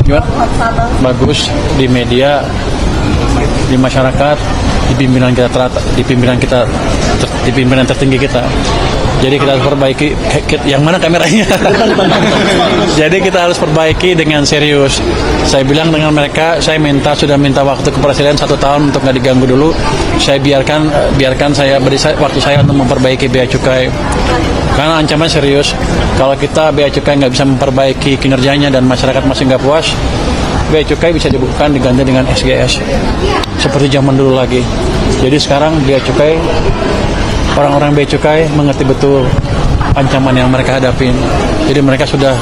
Gimana? Bagus di media, di masyarakat, di pimpinan tertinggi kita. Jadi kita harus perbaiki. Yang mana kameranya? Jadi kita harus perbaiki dengan serius. Saya bilang dengan mereka, saya sudah minta waktu ke Presiden 1 tahun untuk nggak diganggu dulu. Saya biarkan saya beri waktu saya untuk memperbaiki bea cukai. Karena ancaman serius. Kalau kita bea cukai nggak bisa memperbaiki kinerjanya dan masyarakat masih nggak puas, bea cukai bisa dibukukan diganti dengan SGS seperti zaman dulu lagi. Jadi sekarang bea cukai, orang-orang bea cukai mengerti betul ancaman yang mereka hadapin. Jadi mereka sudah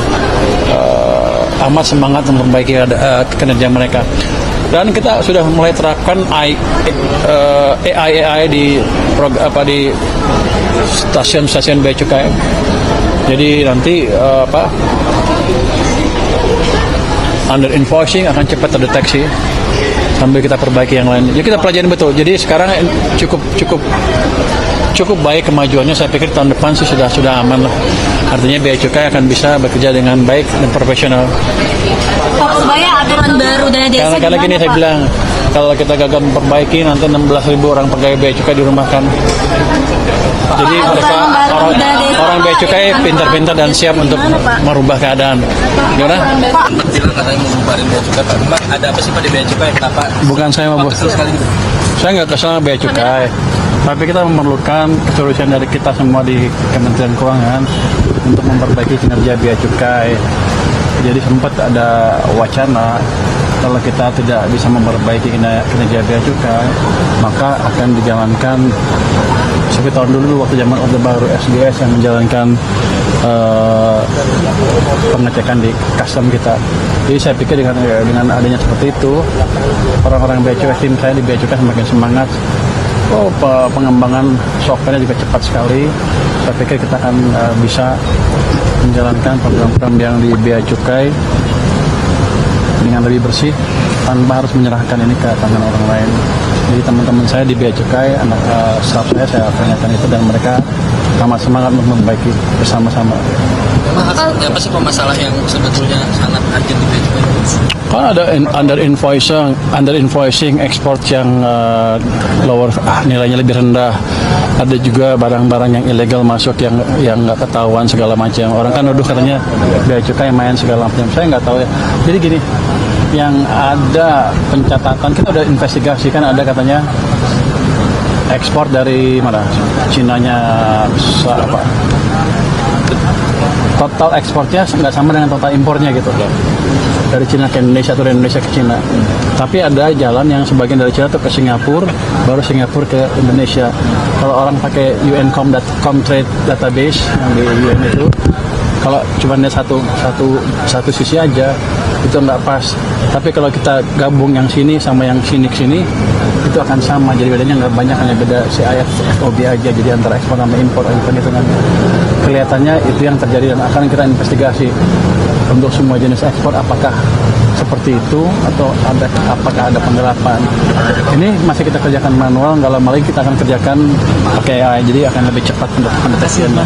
amat semangat memperbaiki kinerja mereka. Dan kita sudah mulai terapkan AI di stasiun-stasiun bea cukai. Jadi nanti under invoicing akan cepat terdeteksi sambil kita perbaiki yang lain. Jadi kita pelajari betul. Jadi sekarang cukup baik kemajuannya. Saya pikir tahun depan sih sudah aman lah. Artinya bea cukai akan bisa bekerja dengan baik dan profesional. Pak Purbaya, aturan baru dana desa Karena gini saya bilang, kalau kita gagal memperbaiki nanti 16.000 orang pegawai bea cukai dirumahkan. Jadi mereka orang bea cukai pintar-pintar dan siap untuk merubah keadaan. Gimana? Bilang katanya mau bubarin bea cukai, Pak. Memang ada apa sih Pak di bea cukai? Kenapa? Bukan saya mau bos. Saya nggak kesal bea cukai. Tapi kita memerlukan keseriusan dari kita semua di Kementerian Keuangan untuk memperbaiki kinerja bea cukai. Jadi sempat ada wacana kalau kita tidak bisa memperbaiki kinerja bea cukai, maka akan dijalankan seperti tahun dulu waktu zaman Orde Baru SGS yang menjalankan pengecekan di custom kita. Jadi saya pikir dengan adanya seperti itu, orang-orang bea cukai, tim saya di bea cukai semakin semangat. Pengembangan software-nya juga cepat sekali. Saya pikir kita akan bisa menjalankan program-program yang di bea cukai dengan lebih bersih tanpa harus menyerahkan ini ke tangan orang lain. Jadi teman-teman saya di bea cukai, anak staff saya peringatkan itu dan mereka amat semangat untuk memperbaiki bersama-sama. Memang apa sih masalah yang sebetulnya sangat urgent di bea cukai? Kan ada under invoicing ekspor yang lower, nilainya lebih rendah. Ada juga barang-barang yang ilegal masuk yang nggak ketahuan segala macam. Orang kan nuduh katanya bea cukai main segala macam. Saya nggak tahu ya. Jadi gini, yang ada pencatatan, kita udah investigasi kan, ada katanya ekspor dari mana? Cinanya apa? Total ekspornya nggak sama dengan total impornya gitu loh. Dari Cina ke Indonesia atau dari Indonesia ke Cina. Tapi ada jalan yang sebagian dari Cina tuh ke Singapura, baru Singapura ke Indonesia. Kalau orang pakai UN.com trade database yang di UN itu, kalau cuma lihat satu sisi aja itu nggak pas. Tapi kalau kita gabung yang sini sama yang sini ke sini, itu akan sama. Jadi bedanya nggak banyak, hanya beda CIF FOB aja. Jadi antara ekspor sama impor hitungan. Kelihatannya itu yang terjadi dan akan kita investigasi untuk semua jenis ekspor, apakah seperti itu atau apakah ada penggelapan. Ini masih kita kerjakan manual, nggak lama lagi kita akan kerjakan pakai AI, jadi akan lebih cepat pendeteksiannya.